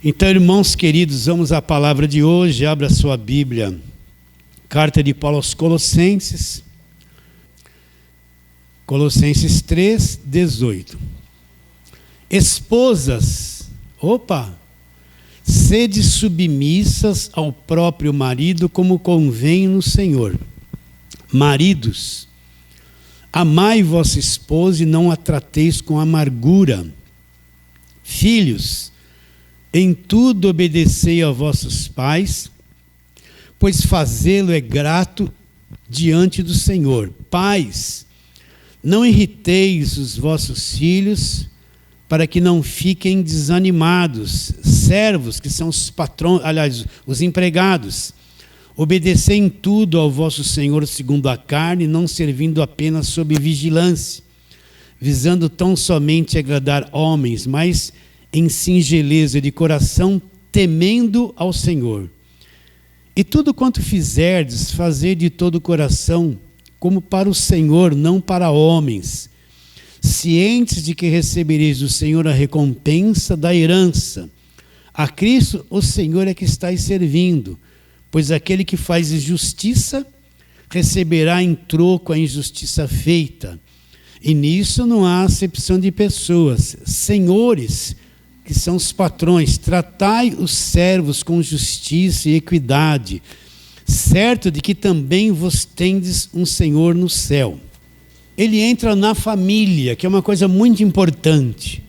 Então, irmãos queridos, vamos à palavra de hoje. Abra a sua Bíblia. Carta de Paulo aos Colossenses. Colossenses 3, 18. Esposas, sede submissas ao próprio marido, como convém no Senhor. Maridos, amai vossa esposa e não a trateis com amargura. Filhos, em tudo obedecei a vossos pais, pois fazê-lo é grato diante do Senhor. Pais, não irriteis os vossos filhos, para que não fiquem desanimados. Servos, que são os patrões, aliás, os empregados, obedecei em tudo ao vosso Senhor segundo a carne, não servindo apenas sob vigilância, visando tão somente agradar homens, mas em singeleza de coração, temendo ao Senhor. E tudo quanto fizerdes, fazei de todo o coração, como para o Senhor, não para homens, cientes de que recebereis do Senhor a recompensa da herança. A Cristo, o Senhor, é que estáis servindo, pois aquele que faz justiça receberá em troco a injustiça feita. E nisso não há acepção de pessoas. Senhores, que são os patrões, tratai os servos com justiça e equidade, certo de que também vos tendes um Senhor no céu. Ele entra na família, que é uma coisa muito importante.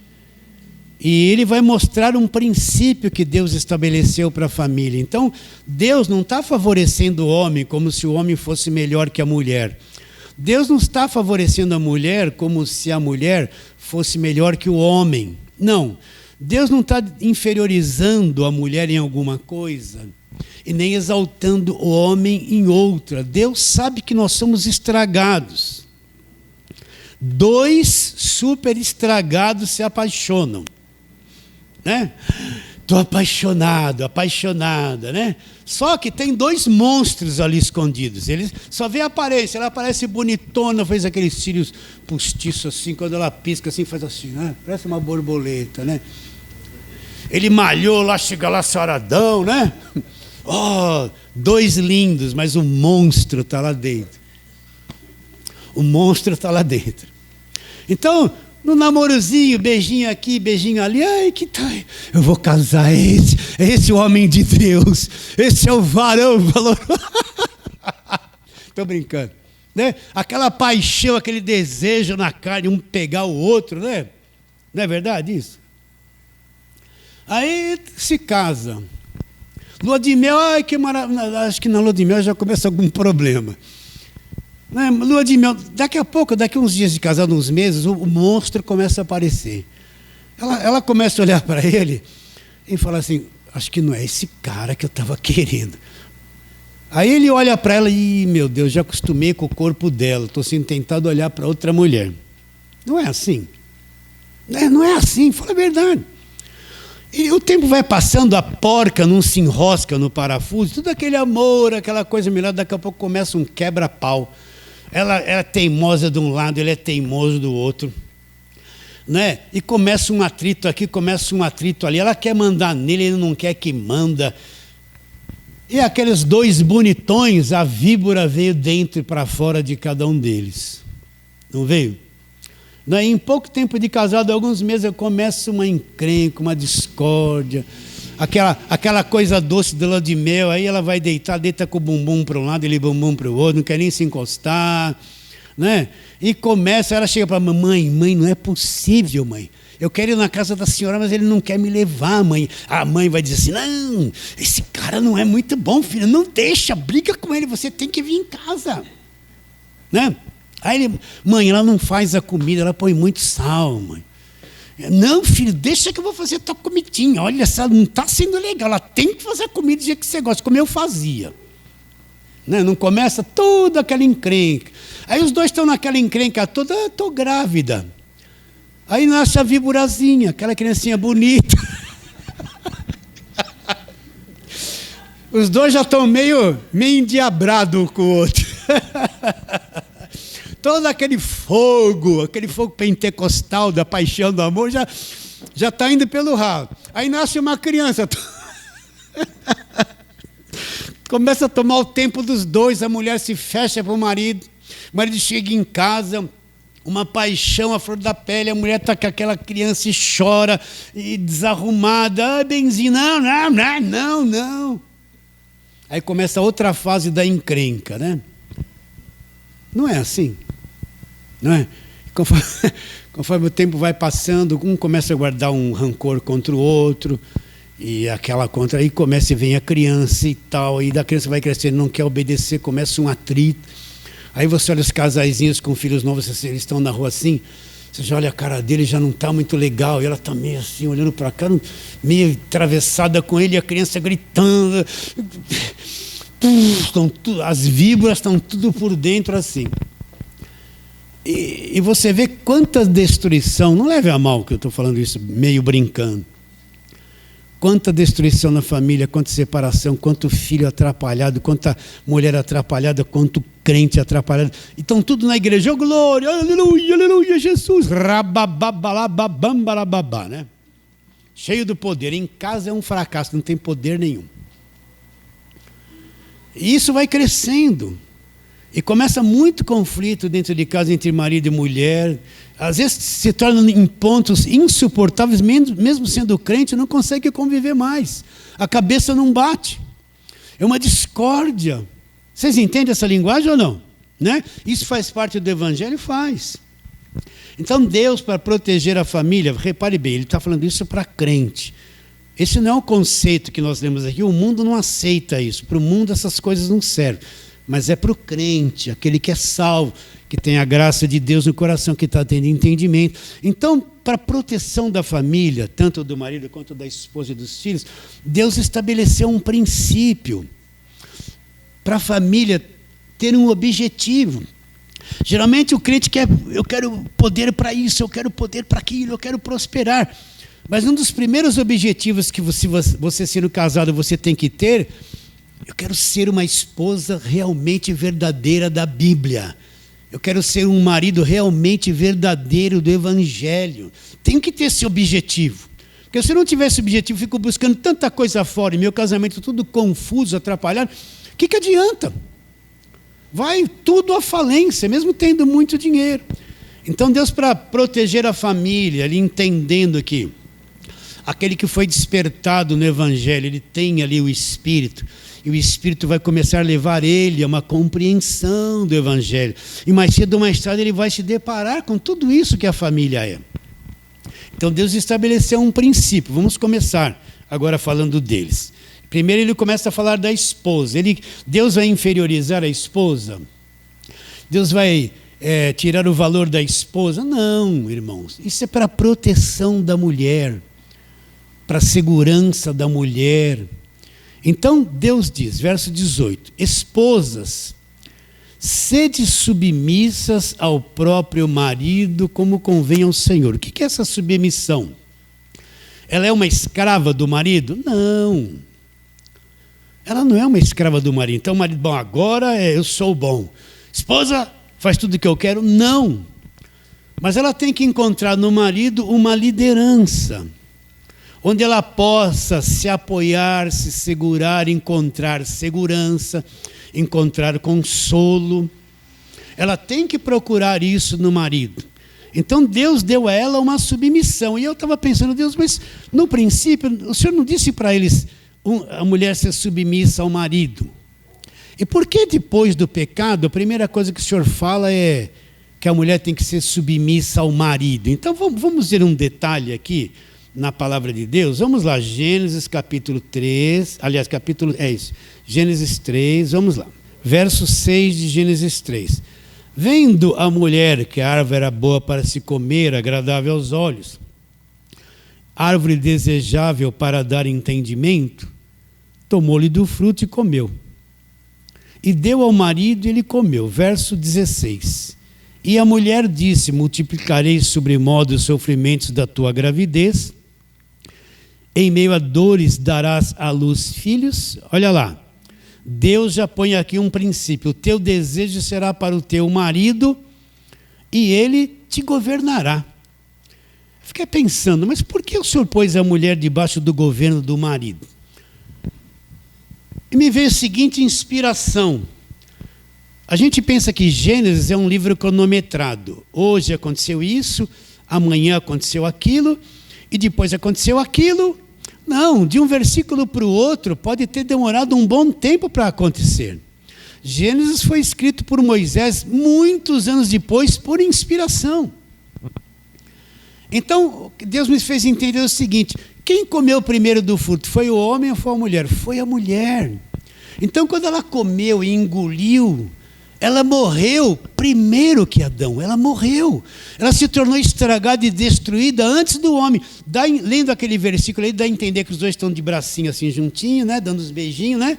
E ele vai mostrar um princípio que Deus estabeleceu para a família. Então, Deus não está favorecendo o homem como se o homem fosse melhor que a mulher. Deus não está favorecendo a mulher como se a mulher fosse melhor que o homem. Não. Deus não está inferiorizando a mulher em alguma coisa e nem exaltando o homem em outra. Deus sabe que nós somos estragados. Dois super estragados se apaixonam, né? Estou apaixonado, apaixonada, né? Só que tem dois monstros ali escondidos. Eles só vê a aparência. Ela parece bonitona, fez aqueles cílios postiços assim, quando ela pisca assim, faz assim, né? Parece uma borboleta, né? Ele malhou lá, chega lá saradão, né? Dois lindos, mas o monstro está lá dentro. O monstro está lá dentro. Então, no namorozinho, beijinho aqui, beijinho ali, que tá, eu vou casar esse homem de Deus, esse é o varão valoroso. Estou brincando, né? Aquela paixão, aquele desejo na carne, um pegar o outro, né? Não é verdade isso? Aí se casa. Lua de mel, que maravilha. Acho que na lua de mel já começa algum problema. Lua de mel, daqui a pouco, daqui a uns dias de casado, uns meses, o monstro começa a aparecer. Ela começa a olhar para ele e fala assim, acho que não é esse cara que eu estava querendo. Aí ele olha para ela e, meu Deus, já acostumei com o corpo dela, estou sendo tentado olhar para outra mulher. Não é assim. Não é assim, fala a verdade. E o tempo vai passando, a porca não se enrosca no parafuso, tudo aquele amor, aquela coisa melhor, daqui a pouco começa um quebra-pau. Ela é teimosa de um lado, ele é teimoso do outro, né? E começa um atrito aqui, começa um atrito ali, ela quer mandar nele, ele não quer que manda. E aqueles dois bonitões, a víbora veio dentro e para fora de cada um deles. Não veio? Em pouco tempo de casado, alguns meses, começa uma encrenca, uma discórdia, aquela coisa doce de lua de mel, aí ela vai deitar, deita com o bumbum para um lado, ele bumbum para o outro, não quer nem se encostar, né? E começa, ela chega para a mãe, não é possível, mãe, eu quero ir na casa da senhora, mas ele não quer me levar, mãe. A mãe vai dizer assim, não, esse cara não é muito bom, filho, não deixa, briga com ele, você tem que vir em casa, né? Aí mãe, ela não faz a comida, ela põe muito sal, mãe. Não, filho, deixa que eu vou fazer a tua comidinha. Olha, essa não está sendo legal, ela tem que fazer a comida do jeito que você gosta, como eu fazia. Né? Não começa toda aquela encrenca. Aí os dois estão naquela encrenca toda, estou grávida. Aí nasce a víborazinha, aquela criancinha bonita. Os dois já estão meio endiabrados um com o outro. todo aquele fogo pentecostal da paixão do amor, já está indo pelo ralo. Aí nasce uma criança. Começa a tomar o tempo dos dois, a mulher se fecha para o marido chega em casa, uma paixão à flor da pele, a mulher está com aquela criança e chora, e desarrumada, benzinho, não. Aí começa outra fase da encrenca, né? Não é assim? Não é? Conforme o tempo vai passando, um começa a guardar um rancor contra o outro, e aquela contra, aí começa e vem a criança e tal, e da criança vai crescendo, não quer obedecer, começa um atrito. Aí você olha os casaizinhos com filhos novos, eles estão na rua assim, você já olha a cara dele, já não está muito legal, e ela está meio assim, olhando para cá, meio atravessada com ele, e a criança gritando, as víboras estão tudo por dentro assim. E você vê quanta destruição, não leve a mal que eu estou falando isso meio brincando, quanta destruição na família, quanta separação, quanto filho atrapalhado, quanta mulher atrapalhada, quanto crente atrapalhado. Então tudo na igreja, oh, glória, aleluia, aleluia, Jesus, rabababalababambarababá, né? Cheio do poder. Em casa é um fracasso, não tem poder nenhum. E isso vai crescendo. E começa muito conflito dentro de casa entre marido e mulher. Às vezes se torna em pontos insuportáveis, mesmo sendo crente, não consegue conviver mais. A cabeça não bate. É uma discórdia. Vocês entendem essa linguagem ou não? Né? Isso faz parte do Evangelho? Faz. Então Deus, para proteger a família, repare bem, Ele está falando isso para crente. Esse não é o conceito que nós lemos aqui. O mundo não aceita isso. Para o mundo essas coisas não servem. Mas é para o crente, aquele que é salvo, que tem a graça de Deus no coração, que está tendo entendimento. Então, para a proteção da família, tanto do marido quanto da esposa e dos filhos, Deus estabeleceu um princípio para a família ter um objetivo. Geralmente o crente quer, eu quero poder para isso, eu quero poder para aquilo, eu quero prosperar. Mas um dos primeiros objetivos que você sendo casado, você tem que ter: eu quero ser uma esposa realmente verdadeira da Bíblia. Eu quero ser um marido realmente verdadeiro do Evangelho. Tenho que ter esse objetivo. Porque se eu não tivesse objetivo, fico buscando tanta coisa fora, e meu casamento tudo confuso, atrapalhado, o que adianta? Vai tudo à falência, mesmo tendo muito dinheiro. Então Deus, para proteger a família, ele entendendo que aquele que foi despertado no Evangelho, ele tem ali o Espírito, e o Espírito vai começar a levar ele a uma compreensão do Evangelho. E mais cedo ou mais tarde ele vai se deparar com tudo isso que a família é. Então Deus estabeleceu um princípio. Vamos começar agora falando deles. Primeiro ele começa a falar da esposa. Deus vai inferiorizar a esposa? Deus vai tirar o valor da esposa? Não, irmãos. Isso é para a proteção da mulher, para a segurança da mulher. Então Deus diz, verso 18: esposas, sede submissas ao próprio marido, como convém ao Senhor. O que é essa submissão? Ela é uma escrava do marido? Não. Ela não é uma escrava do marido. Então o marido, bom, agora eu sou bom. Esposa, faz tudo o que eu quero? Não. Mas ela tem que encontrar no marido uma liderança, onde ela possa se apoiar, se segurar, encontrar segurança, encontrar consolo. Ela tem que procurar isso no marido. Então Deus deu a ela uma submissão. E eu estava pensando, Deus, mas no princípio, o Senhor não disse para eles a mulher ser submissa ao marido? E por que depois do pecado, a primeira coisa que o Senhor fala é que a mulher tem que ser submissa ao marido? Então vamos ver um detalhe aqui na palavra de Deus. Vamos lá, Gênesis capítulo 3, aliás, Gênesis 3, vamos lá. Verso 6 de Gênesis 3. Vendo a mulher que a árvore era boa para se comer, agradável aos olhos, árvore desejável para dar entendimento, tomou-lhe do fruto e comeu. E deu ao marido e ele comeu. Verso 16. E a mulher disse: multiplicarei sobremodo os sofrimentos da tua gravidez, em meio a dores darás à luz filhos. Olha lá, Deus já põe aqui um princípio: o teu desejo será para o teu marido e ele te governará. Fiquei pensando, mas por que o Senhor pôs a mulher debaixo do governo do marido? E me veio a seguinte inspiração. A gente pensa que Gênesis é um livro cronometrado. Hoje aconteceu isso, amanhã aconteceu aquilo, e depois aconteceu aquilo. Não, de um versículo para o outro pode ter demorado um bom tempo para acontecer. Gênesis foi escrito por Moisés muitos anos depois, por inspiração. Então, Deus me fez entender o seguinte: quem comeu primeiro do fruto? Foi o homem ou foi a mulher? Foi a mulher. Então, quando ela comeu e engoliu, ela morreu primeiro que Adão. Ela morreu. Ela se tornou estragada e destruída antes do homem. Lendo aquele versículo aí, dá a entender que os dois estão de bracinho assim juntinho, né? Dando uns beijinhos, né?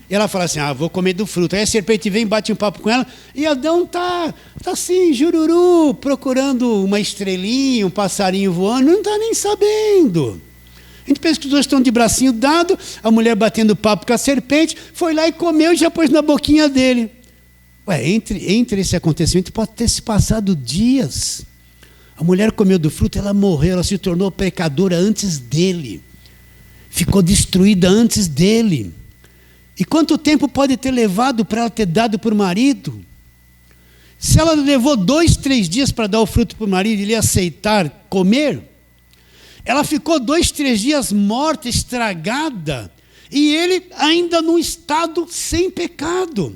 E ela fala assim, vou comer do fruto. Aí a serpente vem, bate um papo com ela, e Adão tá assim, jururu, procurando uma estrelinha, um passarinho voando, não está nem sabendo. A gente pensa que os dois estão de bracinho dado, a mulher batendo papo com a serpente, foi lá e comeu e já pôs na boquinha dele. Entre esse acontecimento pode ter se passado dias. A mulher comeu do fruto, ela morreu, ela se tornou pecadora antes dele. Ficou destruída antes dele. E quanto tempo pode ter levado para ela ter dado para o marido? Se ela levou 2, 3 dias para dar o fruto para o marido e ele aceitar comer, ela ficou 2, 3 dias morta, estragada, e ele ainda num estado sem pecado.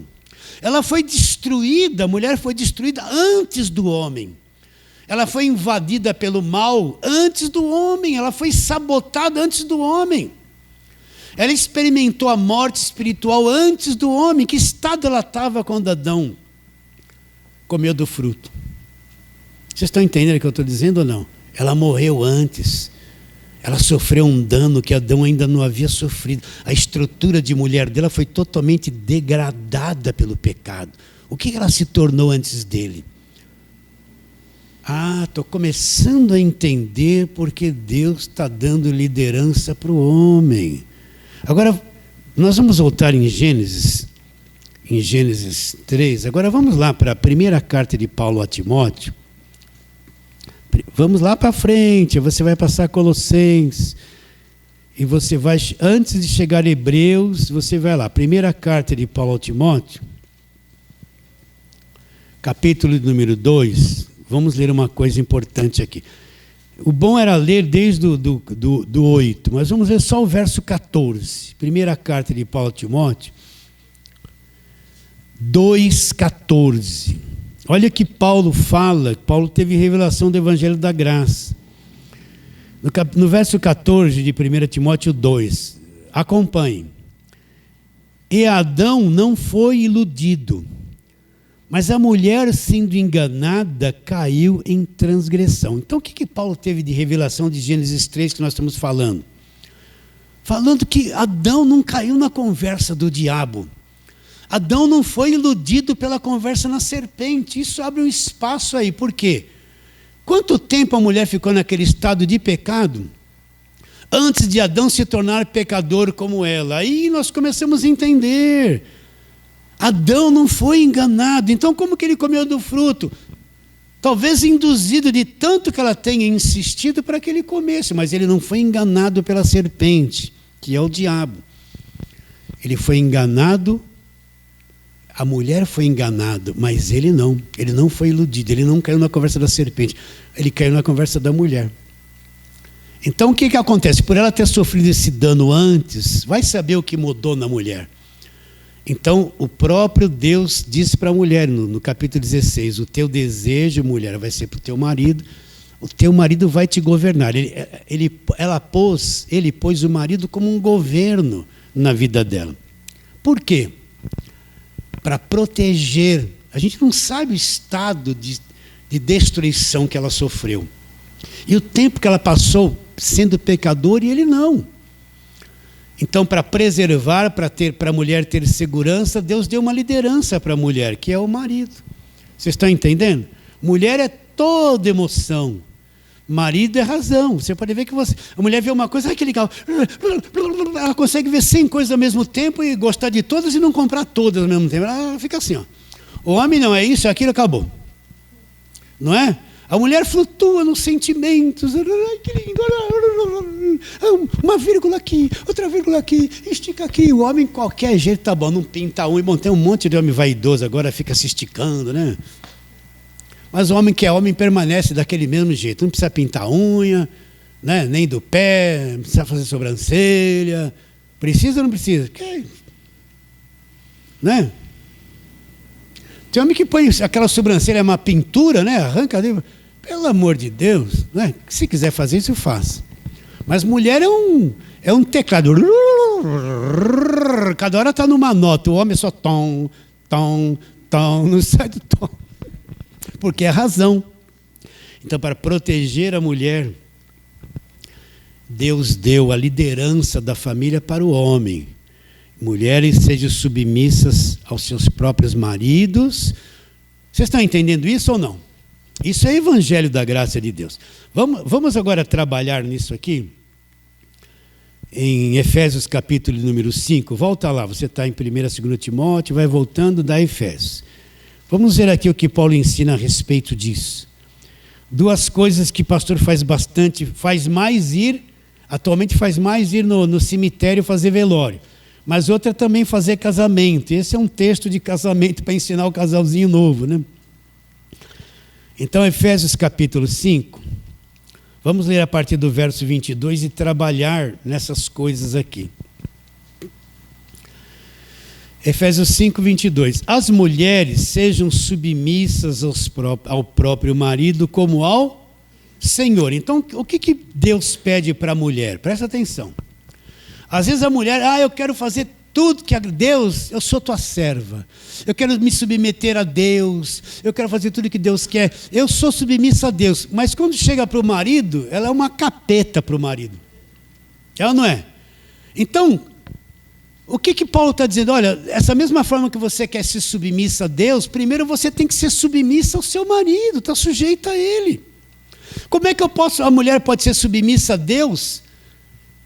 Ela foi destruída, a mulher foi destruída antes do homem. Ela foi invadida pelo mal antes do homem, ela foi sabotada antes do homem. Ela experimentou a morte espiritual antes do homem. Que estado ela estava quando Adão comeu do fruto? Vocês estão entendendo o que eu estou dizendo ou não? Ela morreu antes. Ela sofreu um dano que Adão ainda não havia sofrido. A estrutura de mulher dela foi totalmente degradada pelo pecado. O que ela se tornou antes dele? Estou começando a entender porque Deus está dando liderança para o homem. Agora, nós vamos voltar em Gênesis 3. Agora vamos lá para a primeira carta de Paulo a Timóteo. Vamos lá para frente, você vai passar Colossenses. E você vai, antes de chegar a Hebreus, você vai lá. Primeira carta de Paulo a Timóteo, capítulo número 2. Vamos ler uma coisa importante aqui. O bom era ler desde do 8, mas vamos ler só o verso 14. Primeira carta de Paulo a Timóteo, 2,14. Olha que Paulo fala, Paulo teve revelação do Evangelho da Graça. No verso 14 de 1 Timóteo 2, acompanhe. E Adão não foi iludido, mas a mulher, sendo enganada, caiu em transgressão. Então, o que Paulo teve de revelação de Gênesis 3 que nós estamos falando? Falando que Adão não caiu na conversa do diabo. Adão não foi iludido pela conversa na serpente. Isso abre um espaço aí. Por quê? Quanto tempo a mulher ficou naquele estado de pecado antes de Adão se tornar pecador como ela? Aí nós começamos a entender. Adão não foi enganado. Então, como que ele comeu do fruto? Talvez induzido de tanto que ela tenha insistido para que ele comesse, mas ele não foi enganado pela serpente, que é o diabo. Ele foi enganado, a mulher foi enganada, mas ele não foi iludido, ele não caiu na conversa da serpente, ele caiu na conversa da mulher. Então, o que acontece? Por ela ter sofrido esse dano antes, vai saber o que mudou na mulher. Então, o próprio Deus disse para a mulher, no capítulo 16, o teu desejo, mulher, vai ser para o teu marido, o teu marido vai te governar. Ele pôs o marido como um governo na vida dela. Por quê? Para proteger. A gente não sabe o estado de destruição que ela sofreu. E o tempo que ela passou sendo pecadora e ele não. Então, para preservar, para a mulher ter segurança, Deus deu uma liderança para a mulher, que é o marido. Vocês estão entendendo? Mulher é toda emoção. Marido é razão. Você pode ver que a mulher vê uma coisa, que legal. Ela consegue ver 100 coisas ao mesmo tempo e gostar de todas e não comprar todas ao mesmo tempo. Ela fica assim, ó. O homem não é isso, é aquilo, acabou. Não é? A mulher flutua nos sentimentos. Ai, que lindo. Uma vírgula aqui, outra vírgula aqui, estica aqui. O homem, qualquer jeito, tá bom, não pinta a unha. Bom, tem um monte de homem vaidoso agora, fica se esticando, né? Mas o homem que é homem permanece daquele mesmo jeito. Não precisa pintar a unha, né? Nem do pé, não precisa fazer sobrancelha. Precisa ou não precisa? Né? Tem homem que põe aquela sobrancelha, é uma pintura, né? Arranca dele. Pelo amor de Deus, né? Se quiser fazer isso, faça. Mas mulher é um teclado. Cada hora está numa nota. O homem é só tom, tom, tom, não sai do tom. Porque é razão. Então, para proteger a mulher, Deus deu a liderança da família para o homem. Mulheres sejam submissas aos seus próprios maridos. Vocês estão entendendo isso ou não? Isso é evangelho da graça de Deus. Vamos agora trabalhar nisso aqui, em Efésios capítulo número 5. Volta lá, você está em 1ª e 2ª Timóteo, vai voltando da Efésios. Vamos ver aqui o que Paulo ensina a respeito disso. Duas coisas que o pastor atualmente faz mais ir no cemitério fazer velório. Mas outra também fazer casamento. Esse é um texto de casamento para ensinar o casalzinho novo, né? Então, Efésios capítulo 5, vamos ler a partir do verso 22 e trabalhar nessas coisas aqui. Efésios 5, 22. As mulheres sejam submissas ao próprio marido como ao Senhor. Então, o que Deus pede para a mulher? Presta atenção. Às vezes a mulher, eu quero fazer tudo que Deus, eu sou tua serva. Eu quero me submeter a Deus. Eu quero fazer tudo que Deus quer. Eu sou submissa a Deus. Mas quando chega para o marido, ela é uma capeta para o marido. Ela não é? Então, o que Paulo está dizendo? Olha, essa mesma forma que você quer ser submissa a Deus, primeiro você tem que ser submissa ao seu marido, está sujeita a ele. Como é que a mulher pode ser submissa a Deus,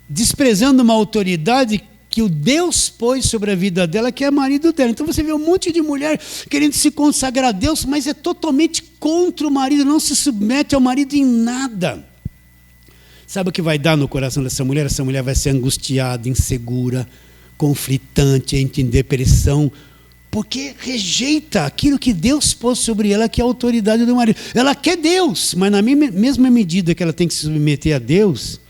desprezando uma autoridade que o Deus pôs sobre a vida dela, que é marido dela? Então você vê um monte de mulher querendo se consagrar a Deus, mas é totalmente contra o marido, não se submete ao marido em nada. Sabe o que vai dar no coração dessa mulher? Essa mulher vai ser angustiada, insegura, conflitante, em depressão, porque rejeita aquilo que Deus pôs sobre ela, que é a autoridade do marido. Ela quer Deus, mas na mesma medida que ela tem que se submeter a Deus,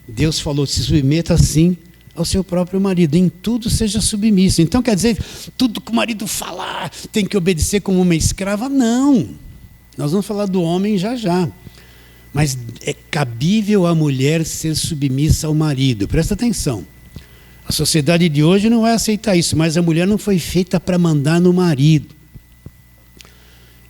Deus falou, se submeta assim ao seu próprio marido, em tudo seja submisso. Então quer dizer, tudo que o marido falar tem que obedecer como uma escrava? Não. Nós vamos falar do homem já. Mas é cabível a mulher ser submissa ao marido. Presta atenção. A sociedade de hoje não vai aceitar isso, mas a mulher não foi feita para mandar no marido,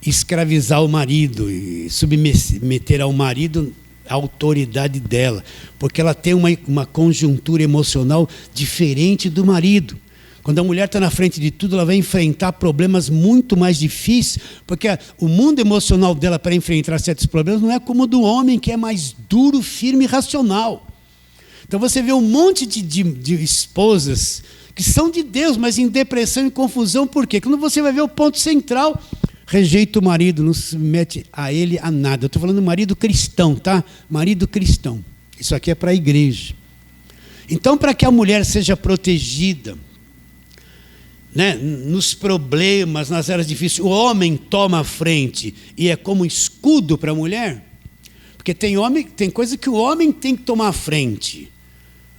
escravizar o marido e submeter ao marido a autoridade dela, porque ela tem uma conjuntura emocional diferente do marido. Quando a mulher está na frente de tudo, ela vai enfrentar problemas muito mais difíceis, porque o mundo emocional dela para enfrentar certos problemas não é como o do homem, que é mais duro, firme e racional. Então você vê um monte de esposas que são de Deus, mas em depressão e confusão. Por quê? Quando você vai ver o ponto central, rejeita o marido, não se submete a ele a nada. Eu estou falando do marido cristão, tá? Marido cristão. Isso aqui é para a igreja. Então, para que a mulher seja protegida, né, nos problemas, nas áreas difíceis, o homem toma a frente e é como escudo para a mulher. Porque tem coisa que o homem tem que tomar a frente,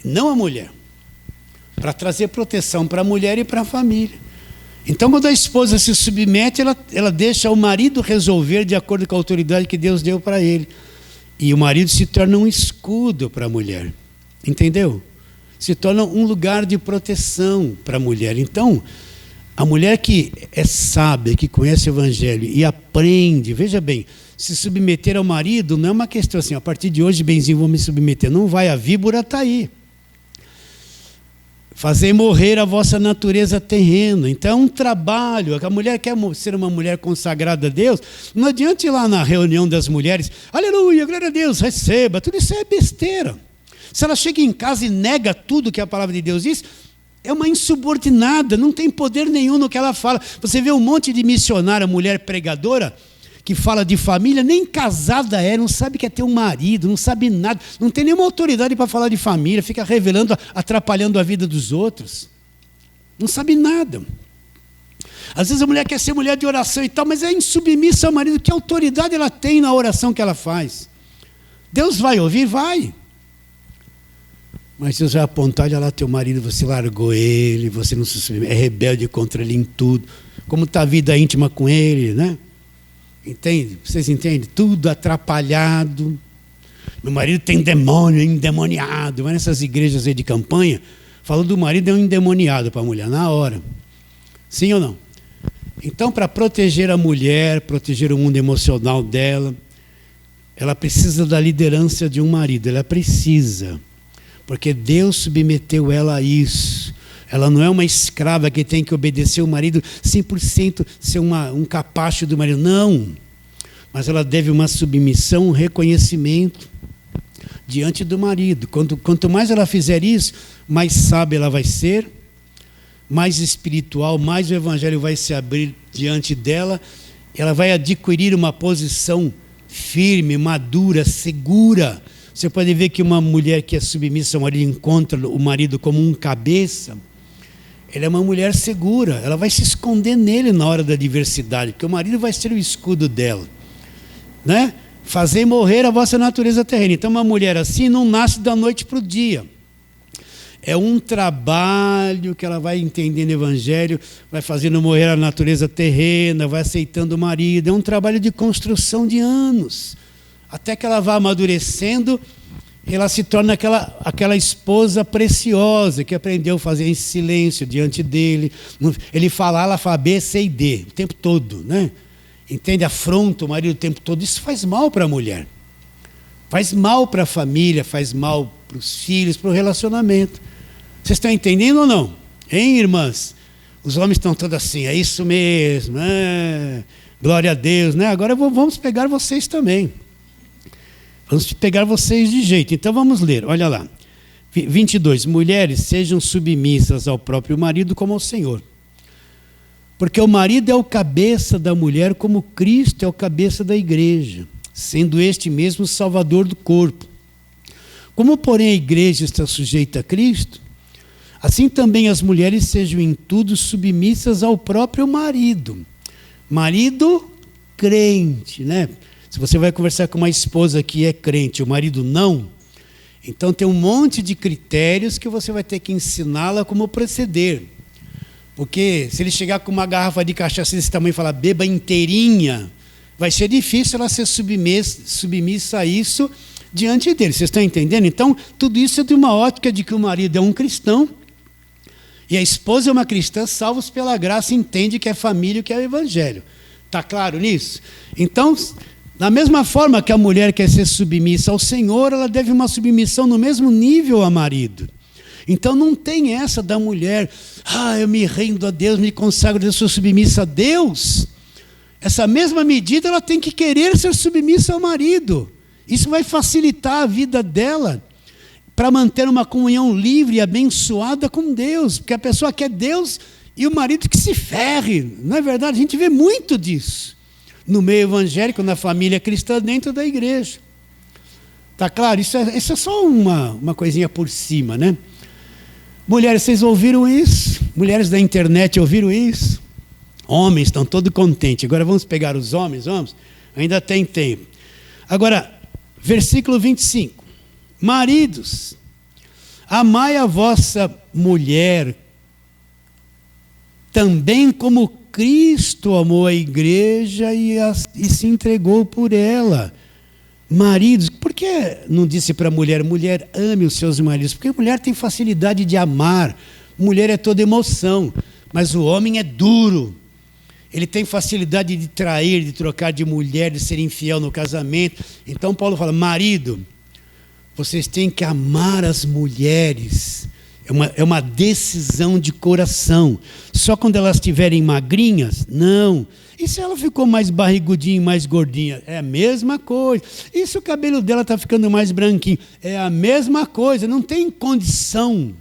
não a mulher, para trazer proteção para a mulher e para a família. Então, quando a esposa se submete, ela deixa o marido resolver de acordo com a autoridade que Deus deu para ele. E o marido se torna um escudo para a mulher. Entendeu? Se torna um lugar de proteção para a mulher. Então, a mulher que é sábia, que conhece o evangelho e aprende, veja bem, se submeter ao marido não é uma questão assim, a partir de hoje, benzinho, vou me submeter. Não vai, a víbora está aí. Fazer morrer a vossa natureza terrena. Então é um trabalho. A mulher quer ser uma mulher consagrada a Deus. Não adianta ir lá na reunião das mulheres, aleluia, glória a Deus, receba. Tudo isso é besteira. Se ela chega em casa e nega tudo que a palavra de Deus diz, é uma insubordinada, não tem poder nenhum no que ela fala. Você vê um monte de missionária, mulher pregadora, que fala de família, nem casada é, não sabe que é ter um marido, não sabe nada, não tem nenhuma autoridade para falar de família, fica revelando, atrapalhando a vida dos outros. Não sabe nada. Às vezes a mulher quer ser mulher de oração e tal, mas é insubmissa ao marido. Que autoridade ela tem na oração que ela faz? Deus vai ouvir? Vai. Mas Deus vai apontar, olha lá teu marido, você largou ele, você não se submete, é rebelde contra ele em tudo. Como está a vida íntima com ele, né? Entende? Vocês entendem? Tudo atrapalhado. Meu marido tem demônio, é endemoniado. Vai nessas igrejas aí de campanha, falou do marido é um endemoniado para a mulher, na hora. Sim ou não? Então, para proteger a mulher, proteger o mundo emocional dela, ela precisa da liderança de um marido, ela precisa. Porque Deus submeteu ela a isso. Ela não é uma escrava que tem que obedecer o marido 100%, ser um capacho do marido. Não. Mas ela deve uma submissão, um reconhecimento diante do marido. Quanto mais ela fizer isso, mais sábia ela vai ser, mais espiritual, mais o evangelho vai se abrir diante dela. Ela vai adquirir uma posição firme, madura, segura. Você pode ver que uma mulher que é submissa ao marido encontra o marido como um cabeça. Ela é uma mulher segura, ela vai se esconder nele na hora da adversidade, porque o marido vai ser o escudo dela, né? Fazer morrer a vossa natureza terrena. Então uma mulher assim não nasce da noite para o dia. É um trabalho que ela vai entendendo o evangelho, vai fazendo morrer a natureza terrena, vai aceitando o marido. É um trabalho de construção de anos, até que ela vá amadurecendo, ela se torna aquela esposa preciosa, que aprendeu a fazer em silêncio diante dele. Ele fala, ela fala B, C e D, o tempo todo, né? Entende? Afronta o marido o tempo todo. Isso faz mal para a mulher. Faz mal para a família, faz mal para os filhos, para o relacionamento. Vocês estão entendendo ou não? Hein, irmãs? Os homens estão todos assim, é isso mesmo, glória a Deus, né? Agora vamos pegar vocês também. Vamos pegar vocês de jeito. Então vamos ler, olha lá. 22. Mulheres, sejam submissas ao próprio marido como ao Senhor. Porque o marido é o cabeça da mulher, como Cristo é o cabeça da igreja, sendo este mesmo o salvador do corpo. Como, porém, a igreja está sujeita a Cristo, assim também as mulheres sejam em tudo submissas ao próprio marido. Marido crente, né? Se você vai conversar com uma esposa que é crente, o marido não, então tem um monte de critérios que você vai ter que ensiná-la como proceder. Porque se ele chegar com uma garrafa de cachaça desse tamanho e falar, beba inteirinha, vai ser difícil ela ser submissa a isso diante dele. Vocês estão entendendo? Então, tudo isso é de uma ótica de que o marido é um cristão e a esposa é uma cristã, salvos pela graça, entende que é família, que é o evangelho. Está claro nisso? Então, da mesma forma que a mulher quer ser submissa ao Senhor, ela deve uma submissão no mesmo nível ao marido. Então não tem essa da mulher, eu me rendo a Deus, me consagro, eu sou submissa a Deus. Essa mesma medida ela tem que querer ser submissa ao marido. Isso vai facilitar a vida dela para manter uma comunhão livre e abençoada com Deus, porque a pessoa quer Deus e o marido que se ferre. Não é verdade? A gente vê muito disso no meio evangélico, na família cristã, dentro da igreja. Está claro? Isso é só uma coisinha por cima, né? Mulheres, vocês ouviram isso? Mulheres da internet ouviram isso? Homens estão todos contentes. Agora vamos pegar os homens, vamos? Ainda tem tempo. Agora, versículo 25. Maridos, amai a vossa mulher, também como Cristo amou a igreja e se entregou por ela. Maridos, por que não disse para a mulher, mulher, ame os seus maridos? Porque a mulher tem facilidade de amar, mulher é toda emoção, mas o homem é duro. Ele tem facilidade de trair, de trocar de mulher, de ser infiel no casamento. Então Paulo fala, marido, vocês têm que amar as mulheres. É uma decisão de coração. Só quando elas estiverem magrinhas? Não. E se ela ficou mais barrigudinha e mais gordinha? É a mesma coisa. E se o cabelo dela está ficando mais branquinho? É a mesma coisa. Não tem condição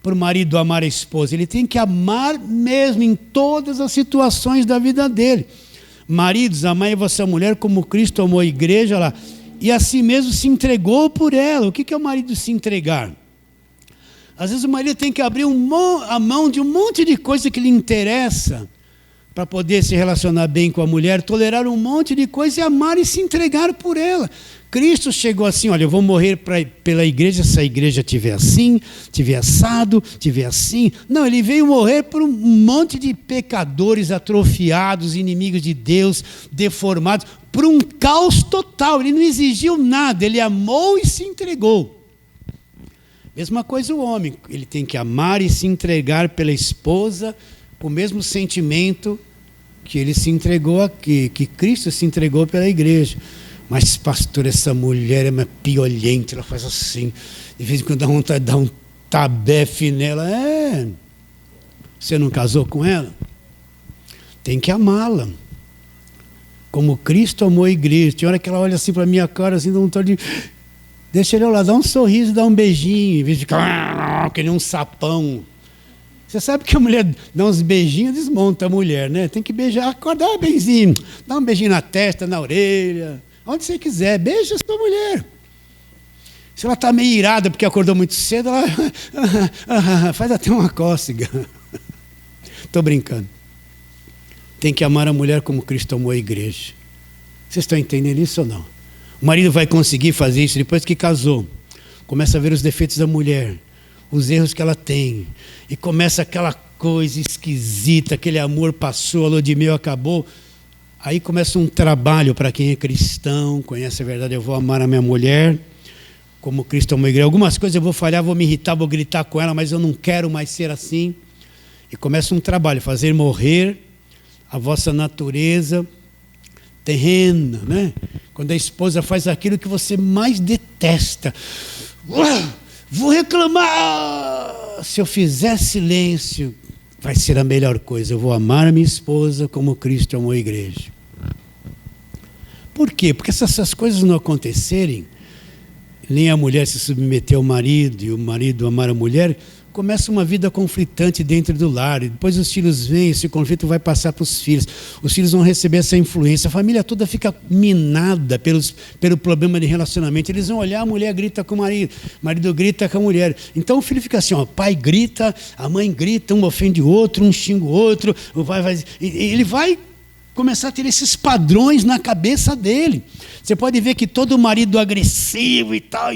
para o marido amar a esposa. Ele tem que amar mesmo em todas as situações da vida dele. Maridos, amai a vossa mulher como Cristo amou a igreja, lá, e a si mesmo se entregou por ela. O que é o marido se entregar? Às vezes o marido tem que abrir a mão de um monte de coisa que lhe interessa para poder se relacionar bem com a mulher, tolerar um monte de coisa e amar e se entregar por ela. Cristo chegou assim, olha, eu vou morrer pela igreja se a igreja tiver assim, tiver assado, tiver assim. Não, ele veio morrer por um monte de pecadores atrofiados, inimigos de Deus, deformados, por um caos total. Ele não exigiu nada, ele amou e se entregou. Mesma coisa o homem, ele tem que amar e se entregar pela esposa, com o mesmo sentimento que ele se entregou aqui, que Cristo se entregou pela igreja. Mas, pastor, essa mulher é uma piolhenta, ela faz assim, de vez em quando dá vontade de dar um tabefe nela. Você não casou com ela? Tem que amá-la. Como Cristo amou a igreja. Tem hora que ela olha assim para a minha cara, assim, dá vontade de... Deixa ele lá, dá um sorriso, dá um beijinho, em vez de ficar que nem um sapão. Você sabe que a mulher dá uns beijinhos, desmonta a mulher, né? Tem que beijar, acordar benzinho, dá um beijinho na testa, na orelha, onde você quiser, beija a sua mulher. Se ela está meio irada porque acordou muito cedo, ela faz até uma cócega. Estou brincando. Tem que amar a mulher como Cristo amou a igreja. Vocês estão entendendo isso ou não? O marido vai conseguir fazer isso depois que casou. Começa a ver os defeitos da mulher, os erros que ela tem. E começa aquela coisa esquisita, aquele amor passou, a lua de mel acabou. Aí começa um trabalho para quem é cristão, conhece a verdade. Eu vou amar a minha mulher como Cristo amou a igreja. Algumas coisas eu vou falhar, vou me irritar, vou gritar com ela, mas eu não quero mais ser assim. E começa um trabalho, fazer morrer a vossa natureza terrena, né? Quando a esposa faz aquilo que você mais detesta. Vou reclamar. Se eu fizer silêncio, vai ser a melhor coisa. Eu vou amar a minha esposa como Cristo amou a igreja. Por quê? Porque se essas coisas não acontecerem, nem a mulher se submeter ao marido e o marido amar a mulher, começa uma vida conflitante dentro do lar. E depois os filhos vêm, esse conflito vai passar para os filhos. Os filhos vão receber essa influência. A família toda fica minada pelo problema de relacionamento. Eles vão olhar, a mulher grita com o marido grita com a mulher. Então o filho fica assim, ó, pai grita, a mãe grita, um ofende o outro, um xinga o outro. Ele vai começar a ter esses padrões na cabeça dele. Você pode ver que todo marido agressivo e tal,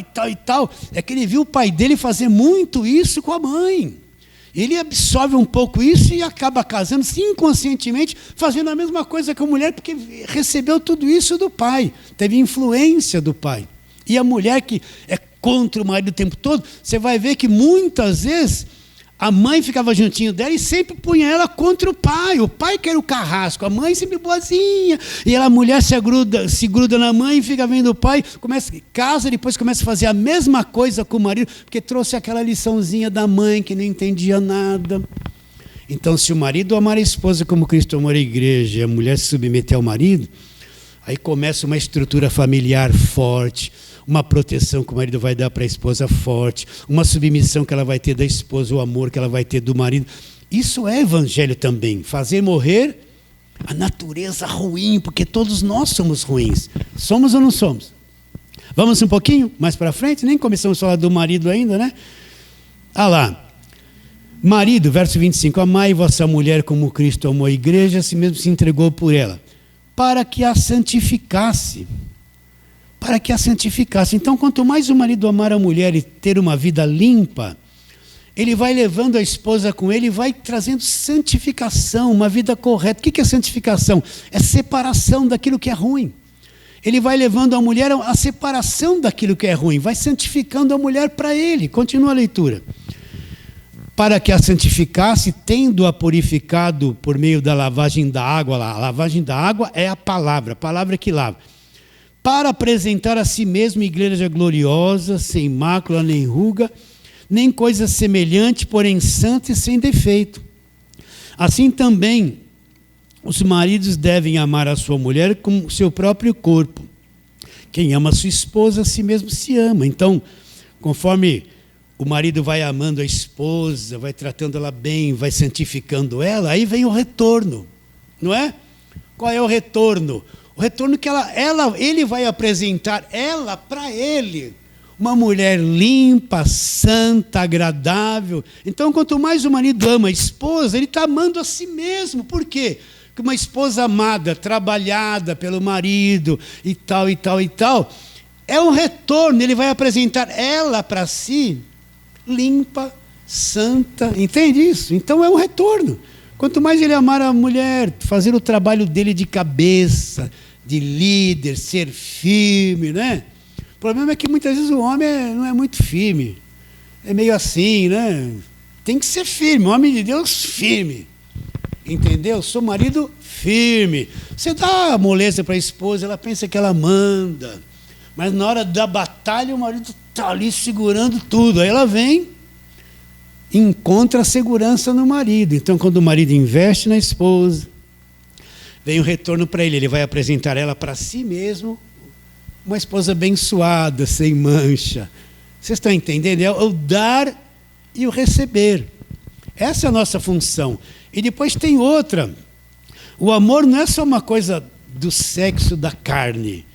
é que ele viu o pai dele fazer muito isso com a mãe. Ele absorve um pouco isso e acaba casando-se inconscientemente, fazendo a mesma coisa com a mulher, porque recebeu tudo isso do pai, teve influência do pai. E a mulher que é contra o marido o tempo todo, você vai ver que muitas vezes a mãe ficava juntinho dela e sempre punha ela contra o pai que era o carrasco, a mãe sempre boazinha, e a mulher se gruda na mãe e fica vendo o pai, casa, depois começa a fazer a mesma coisa com o marido, porque trouxe aquela liçãozinha da mãe que não entendia nada. Então, se o marido amar a esposa como Cristo amou a igreja e a mulher se submeter ao marido, aí começa uma estrutura familiar forte, uma proteção que o marido vai dar para a esposa forte, uma submissão que ela vai ter da esposa, o amor que ela vai ter do marido. Isso é evangelho também, fazer morrer a natureza ruim, porque todos nós somos ruins. Somos ou não somos? Vamos um pouquinho mais para frente? Nem começamos a falar do marido ainda, né? Ah lá. Marido, verso 25, amai vossa mulher como Cristo amou a igreja, assim mesmo se entregou por ela, para que a santificasse. Para que a santificasse. Então, quanto mais o marido amar a mulher e ter uma vida limpa, ele vai levando a esposa com ele e vai trazendo santificação, uma vida correta. O que é santificação? É separação daquilo que é ruim. Ele vai levando a mulher a separação daquilo que é ruim, vai santificando a mulher para ele. Continua a leitura. Para que a santificasse, tendo-a purificado por meio da lavagem da água. A lavagem da água é a palavra que lava. Para apresentar a si mesmo igreja gloriosa, sem mácula nem ruga, nem coisa semelhante, porém santa e sem defeito. Assim também, os maridos devem amar a sua mulher como seu próprio corpo. Quem ama a sua esposa, a si mesmo se ama. Então, conforme o marido vai amando a esposa, vai tratando ela bem, vai santificando ela, aí vem o retorno, não é? Qual é o retorno? O retorno que ele vai apresentar ela para ele. Uma mulher limpa, santa, agradável. Então, quanto mais o marido ama a esposa, ele está amando a si mesmo. Por quê? Porque uma esposa amada, trabalhada pelo marido e tal, e tal, e tal, é um retorno. Ele vai apresentar ela para si limpa, santa. Entende isso? Então, é um retorno. Quanto mais ele amar a mulher, fazer o trabalho dele de cabeça, de líder, ser firme, né? O problema é que muitas vezes o homem não é muito firme. É meio assim, né? Tem que ser firme, o homem de Deus firme. Entendeu? Sou marido firme. Você dá a moleza para a esposa, ela pensa que ela manda. Mas na hora da batalha o marido está ali segurando tudo. Aí ela vem e encontra a segurança no marido. Então quando o marido investe na esposa, vem o retorno para ele. Ele vai apresentar ela para si mesmo, uma esposa abençoada, sem mancha. Vocês estão entendendo? É o dar e o receber. Essa é a nossa função. E depois tem outra. O amor não é só uma coisa do sexo da carne.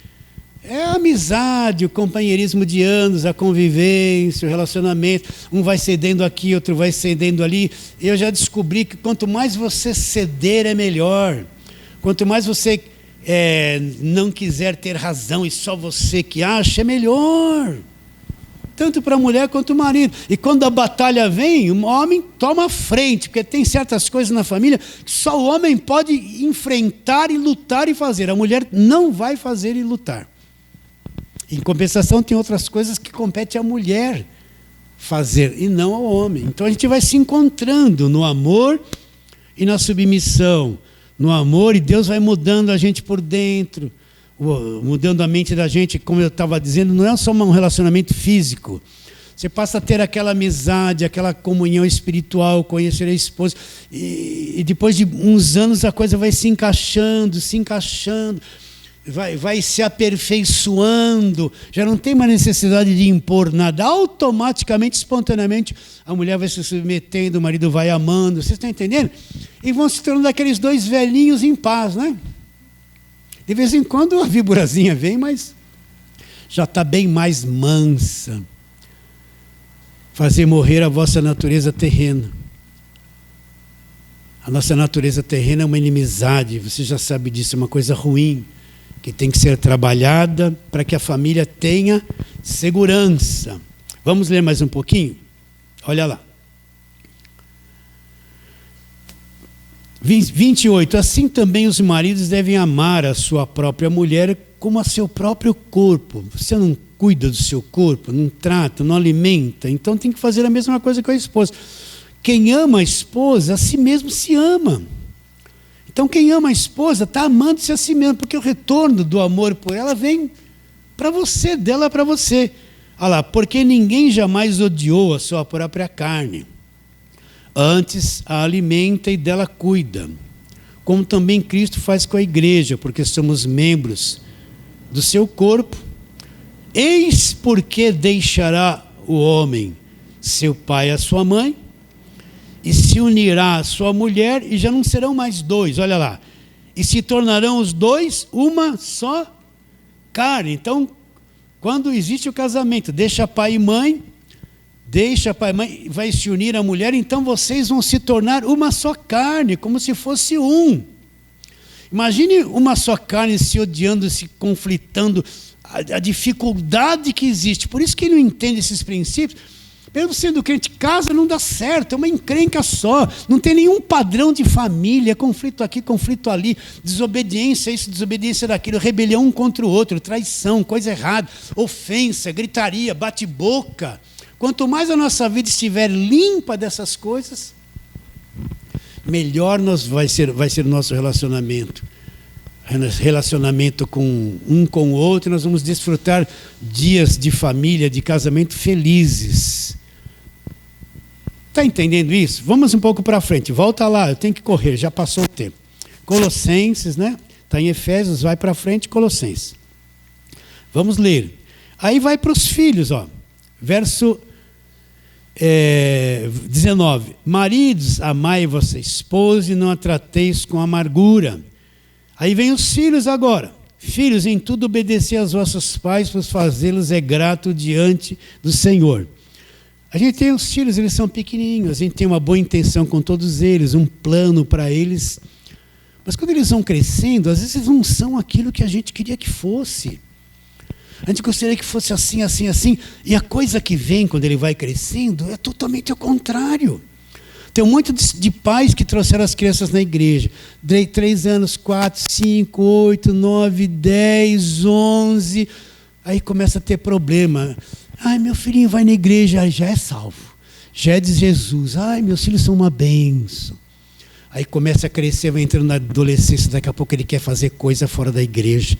É a amizade, o companheirismo de anos, a convivência, o relacionamento. Um vai cedendo aqui, outro vai cedendo ali. Eu já descobri que quanto mais você ceder é melhor. Quanto mais você não quiser ter razão e só você que acha, é melhor. Tanto para a mulher quanto o marido. E quando a batalha vem, o homem toma a frente, porque tem certas coisas na família que só o homem pode enfrentar e lutar e fazer. A mulher não vai fazer e lutar. Em compensação, tem outras coisas que compete à mulher fazer e não ao homem. Então a gente vai se encontrando no amor e na submissão. No amor, e Deus vai mudando a gente por dentro, mudando a mente da gente, como eu estava dizendo, não é só um relacionamento físico. Você passa a ter aquela amizade, aquela comunhão espiritual, conhecer a esposa, e depois de uns anos a coisa vai se encaixando, vai se aperfeiçoando, já não tem mais necessidade de impor nada, automaticamente, espontaneamente, a mulher vai se submetendo, o marido vai amando, vocês estão entendendo? E vão se tornando aqueles dois velhinhos em paz, né? De vez em quando a víborazinha vem, mas já está bem mais mansa. Fazer morrer a vossa natureza terrena. A nossa natureza terrena é uma inimizade, você já sabe disso, é uma coisa ruim, que tem que ser trabalhada para que a família tenha segurança. Vamos ler mais um pouquinho? Olha lá. 28. Assim também os maridos devem amar a sua própria mulher como a seu próprio corpo. Você não cuida do seu corpo, não trata, não alimenta, então tem que fazer a mesma coisa com a esposa. Quem ama a esposa, a si mesmo se ama. Então quem ama a esposa está amando-se a si mesmo, porque o retorno do amor por ela vem para você, dela para você. Olha lá, porque ninguém jamais odiou a sua própria carne. Antes a alimenta e dela cuida, como também Cristo faz com a igreja, porque somos membros do seu corpo. Eis porque deixará o homem seu pai e a sua mãe, e se unirá à sua mulher, e já não serão mais dois, olha lá, e se tornarão os dois uma só carne. Então, quando existe o casamento, deixa pai e mãe, vai se unir à mulher, então vocês vão se tornar uma só carne, como se fosse um. Imagine uma só carne se odiando, se conflitando, a dificuldade que existe. Por isso que ele não entende esses princípios, mesmo sendo crente, casa não dá certo, é uma encrenca só, não tem nenhum padrão de família, conflito aqui, conflito ali, desobediência isso, desobediência daquilo, rebelião um contra o outro, traição, coisa errada, ofensa, gritaria, bate-boca. Quanto mais a nossa vida estiver limpa dessas coisas, melhor vai ser o nosso relacionamento. Relacionamento com o outro, nós vamos desfrutar dias de família, de casamento felizes. Está entendendo isso? Vamos um pouco para frente, volta lá, eu tenho que correr, já passou o tempo. Colossenses, né? Está em Efésios, vai para frente, Colossenses. Vamos ler. Aí vai para os filhos, ó. Verso 19. Maridos, amai vossa esposa e não a trateis com amargura. Aí vem os filhos agora. Filhos, em tudo obedecer aos vossos pais, pois fazê-los é grato diante do Senhor. A gente tem os filhos, eles são pequenininhos, a gente tem uma boa intenção com todos eles, um plano para eles. Mas quando eles vão crescendo, às vezes eles não são aquilo que a gente queria que fosse. A gente gostaria que fosse assim, assim, assim. E a coisa que vem quando ele vai crescendo é totalmente ao contrário. Tem muito de pais que trouxeram as crianças na igreja. 3 anos, 4, 5, 8, 9, 10, 11. Aí começa a ter problema. Ai, meu filhinho vai na igreja, já é salvo. Já é de Jesus. Ai, meus filhos são uma bênção. Aí começa a crescer, vai entrando na adolescência, daqui a pouco ele quer fazer coisa fora da igreja.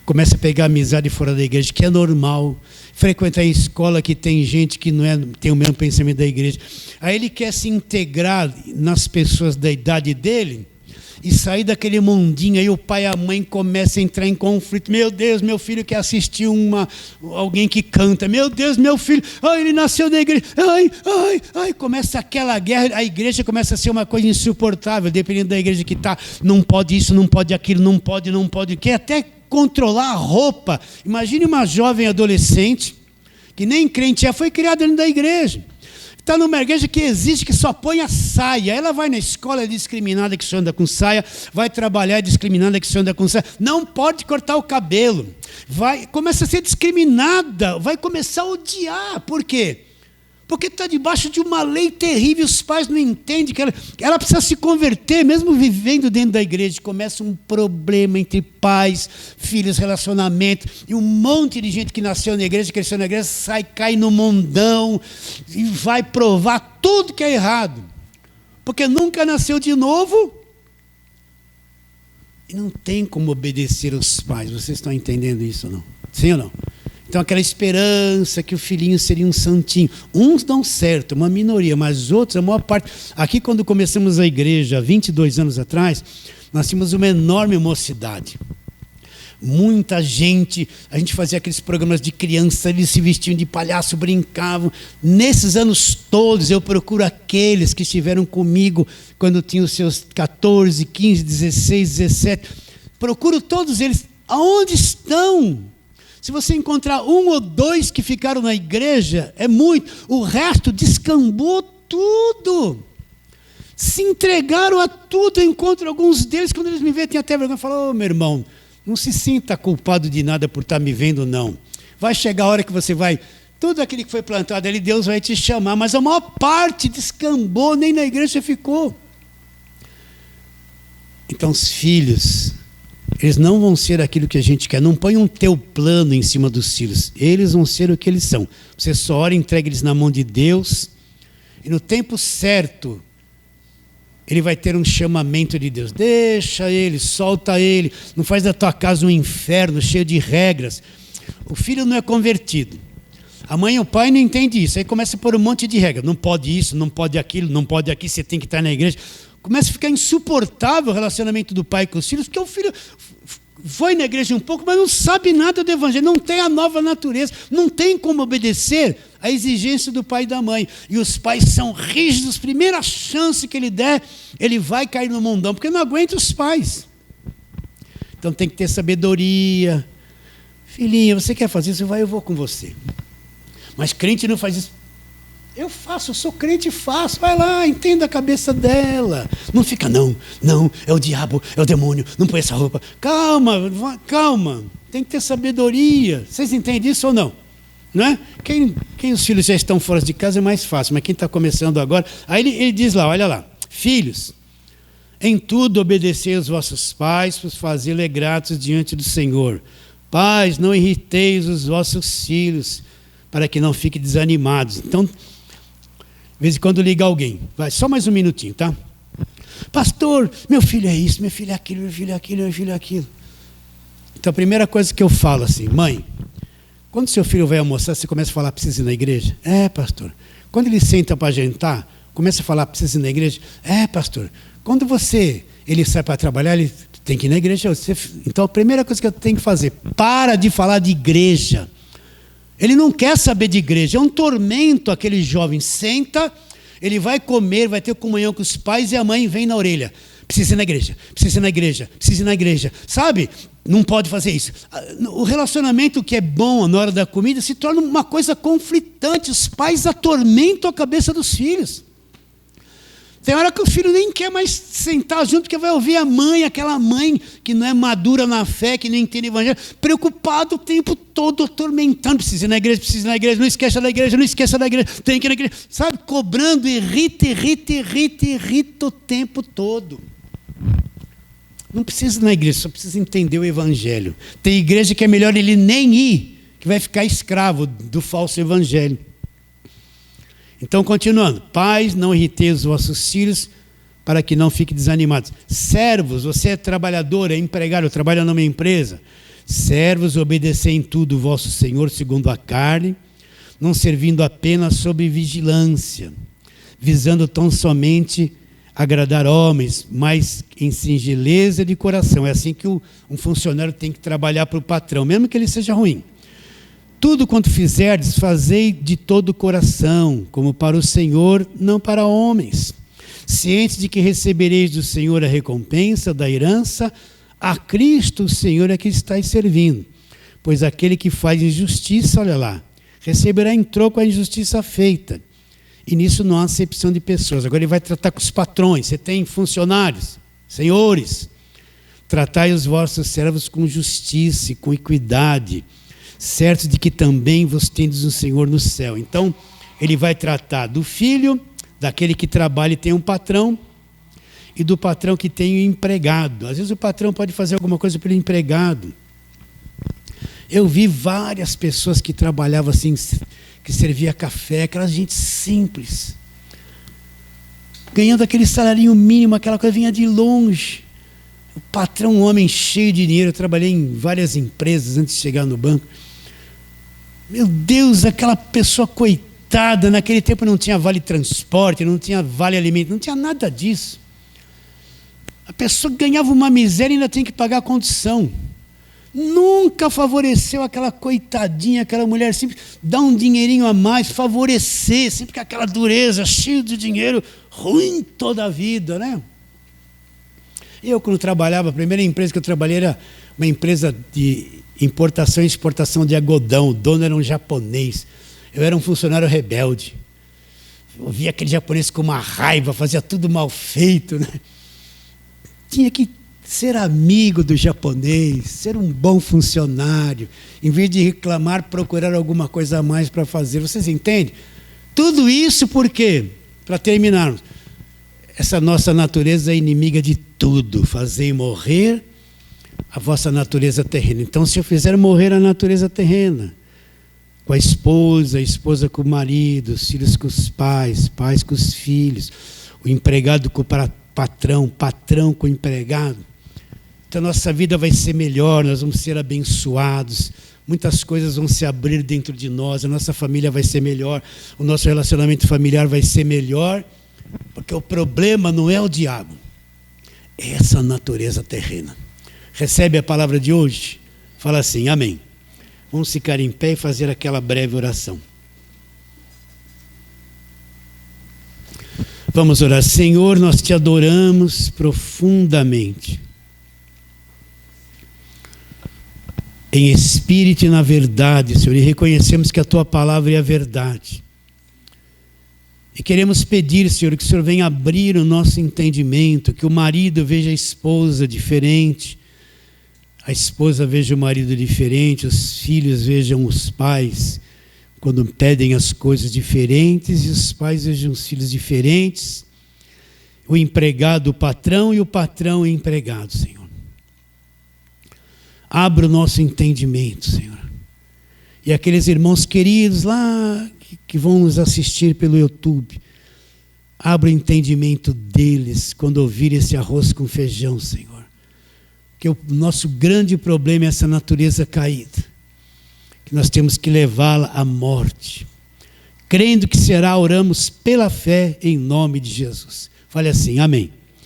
Começa a pegar amizade fora da igreja, que é normal. Frequentar a escola que tem gente que não tem o mesmo pensamento da igreja. Aí ele quer se integrar nas pessoas da idade dele e sair daquele mundinho. Aí o pai e a mãe começam a entrar em conflito. Meu Deus, meu filho quer assistir alguém que canta. Meu Deus, meu filho, ele nasceu na igreja. Começa aquela guerra. A igreja começa a ser uma coisa insuportável, dependendo da igreja que está. Não pode isso, não pode aquilo, não pode. Quer até controlar a roupa. Imagine uma jovem adolescente que nem crente foi criada dentro da igreja. Está numa igreja que existe, que só põe a saia. Ela vai na escola, é discriminada que só anda com saia. Vai trabalhar, é discriminada que só anda com saia. Não pode cortar o cabelo. Começa a ser discriminada. Vai começar a odiar. Por quê? Porque está debaixo de uma lei terrível. Os pais não entendem que ela precisa se converter, mesmo vivendo dentro da igreja. Começa um problema entre pais, filhos, relacionamento. E um monte de gente que nasceu na igreja, cresceu na igreja, cai no mundão e vai provar tudo que é errado. Porque nunca nasceu de novo e não tem como obedecer aos pais. Vocês estão entendendo isso ou não? Sim ou não? Então, aquela esperança que o filhinho seria um santinho. Uns dão certo, uma minoria, mas outros, a maior parte. Aqui, quando começamos a igreja, 22 anos atrás, nós tínhamos uma enorme mocidade. Muita gente, a gente fazia aqueles programas de criança, eles se vestiam de palhaço, brincavam. Nesses anos todos, eu procuro aqueles que estiveram comigo quando tinham os seus 14, 15, 16, 17. Procuro todos eles. Aonde estão? Se você encontrar 1 ou 2 que ficaram na igreja, é muito. O resto descambou tudo. Se entregaram a tudo. Eu encontro alguns deles, quando eles me veem, tem até vergonha. Falam, meu irmão, não se sinta culpado de nada por estar me vendo, não. Vai chegar a hora que você vai... Tudo aquilo que foi plantado ali, Deus vai te chamar. Mas a maior parte descambou, nem na igreja ficou. Então, os filhos... Eles não vão ser aquilo que a gente quer. Não põe um teu plano em cima dos filhos. Eles vão ser o que eles são. Você só ora, entrega eles na mão de Deus. E no tempo certo, ele vai ter um chamamento de Deus. Deixa ele, solta ele. Não faz da tua casa um inferno cheio de regras. O filho não é convertido. A mãe e o pai não entendem isso. Aí começa a pôr um monte de regras. Não pode isso, não pode aquilo, não pode aqui, você tem que estar na igreja. Começa a ficar insuportável o relacionamento do pai com os filhos, porque o filho foi na igreja um pouco, mas não sabe nada do evangelho, não tem a nova natureza, não tem como obedecer à exigência do pai e da mãe. E os pais são rígidos, primeira chance que ele der, ele vai cair no mundão, porque não aguenta os pais. Então tem que ter sabedoria. Filhinha, você quer fazer isso? Vai, eu vou com você. Mas crente não faz isso. Eu faço, eu sou crente e faço. Vai lá, entenda a cabeça dela. Não fica, não, é o diabo, é o demônio, não põe essa roupa. Calma. Tem que ter sabedoria. Vocês entendem isso ou não? Não é? Quem os filhos já estão fora de casa é mais fácil, mas quem está começando agora... Aí ele diz lá, olha lá. Filhos, em tudo obedecei aos vossos pais, pois fazê-los gratos diante do Senhor. Pais, não irriteis os vossos filhos, para que não fiquem desanimados. Então... De vez em quando liga alguém. Vai, só mais um minutinho, tá? Pastor, meu filho é isso, meu filho é aquilo, meu filho é aquilo, meu filho é aquilo. Então a primeira coisa que eu falo assim, mãe, quando seu filho vai almoçar, você começa a falar, precisa ir na igreja? É, pastor. Quando ele senta para jantar, começa a falar, precisa ir na igreja? É, pastor. Quando ele sai para trabalhar, ele tem que ir na igreja. Então a primeira coisa que eu tenho que fazer, para de falar de igreja. Ele não quer saber de igreja, é um tormento aquele jovem. Senta, ele vai comer, vai ter comunhão com os pais e a mãe vem na orelha. precisa ir na igreja, precisa ir na igreja, precisa ir na igreja. Sabe? Não pode fazer isso. O relacionamento que é bom na hora da comida se torna uma coisa conflitante. Os pais atormentam a cabeça dos filhos. Tem hora que o filho nem quer mais sentar junto, porque vai ouvir a mãe, aquela mãe que não é madura na fé, que não entende o evangelho, preocupado o tempo todo, atormentando. Precisa ir na igreja, não esqueça da igreja, não esqueça da igreja, tem que ir na igreja. Sabe, cobrando, irrita o tempo todo. Não precisa ir na igreja, só precisa entender o evangelho. Tem igreja que é melhor ele nem ir, que vai ficar escravo do falso evangelho. Então, continuando. Pais, não irriteis os vossos filhos, para que não fiquem desanimados. Servos, você é trabalhador, é empregado, trabalha numa empresa. Servos, obedecei em tudo o vosso Senhor, segundo a carne, não servindo apenas sob vigilância, visando tão somente agradar homens, mas em singeleza de coração. É assim que um funcionário tem que trabalhar para o patrão, mesmo que ele seja ruim. Tudo quanto fizerdes, fazei de todo o coração, como para o Senhor, não para homens. Cientes de que recebereis do Senhor a recompensa da herança, a Cristo o Senhor é que estáis servindo. Pois aquele que faz injustiça, olha lá, receberá em troco a injustiça feita. E nisso não há acepção de pessoas. Agora ele vai tratar com os patrões. Você tem funcionários, senhores. Tratai os vossos servos com justiça e com equidade, certo de que também vos tendes o Senhor no céu. Então, ele vai tratar do filho, daquele que trabalha e tem um patrão, e do patrão que tem um empregado. Às vezes o patrão pode fazer alguma coisa pelo empregado. Eu vi várias pessoas que trabalhavam assim, que servia café, aquela gente simples, ganhando aquele salarinho mínimo, aquela coisa vinha de longe. O patrão, um homem cheio de dinheiro. Eu trabalhei em várias empresas antes de chegar no banco. Meu Deus, aquela pessoa coitada, naquele tempo não tinha vale transporte, não tinha vale alimento, não tinha nada disso. A pessoa ganhava uma miséria e ainda tem que pagar a condução. Nunca favoreceu aquela coitadinha, aquela mulher simples, dá um dinheirinho a mais, favorecer, sempre com aquela dureza, cheio de dinheiro, ruim toda a vida, né? Eu, quando trabalhava, a primeira empresa que eu trabalhei era uma empresa de importação e exportação de algodão. O dono era um japonês. Eu era um funcionário rebelde. Eu via aquele japonês com uma raiva, fazia tudo mal feito, né? Tinha que ser amigo do japonês, ser um bom funcionário, em vez de reclamar, procurar alguma coisa a mais para fazer. Vocês entendem? Tudo isso por quê? Para terminarmos. Essa nossa natureza é inimiga de tudo. Fazei morrer a vossa natureza terrena. Então, se eu fizer morrer a natureza terrena, com a esposa com o marido, os filhos com os pais, pais com os filhos, o empregado com o patrão com o empregado, então nossa vida vai ser melhor, nós vamos ser abençoados, muitas coisas vão se abrir dentro de nós, a nossa família vai ser melhor, o nosso relacionamento familiar vai ser melhor, porque o problema não é o diabo, é essa natureza terrena. Recebe a palavra de hoje? Fala assim, amém. Vamos ficar em pé e fazer aquela breve oração. Vamos orar. Senhor, nós te adoramos profundamente, em espírito e na verdade, Senhor, e reconhecemos que a tua palavra é a verdade. E queremos pedir, Senhor, que o Senhor venha abrir o nosso entendimento, que o marido veja a esposa diferente, a esposa veja o marido diferente, os filhos vejam os pais quando pedem as coisas diferentes, e os pais vejam os filhos diferentes, o empregado, o patrão, e o patrão, o empregado, Senhor. Abra o nosso entendimento, Senhor. E aqueles irmãos queridos lá que vão nos assistir pelo YouTube, abra o entendimento deles quando ouvir esse arroz com feijão, Senhor. Que o nosso grande problema é essa natureza caída, que nós temos que levá-la à morte. Crendo que será, oramos pela fé em nome de Jesus. Fale assim, amém.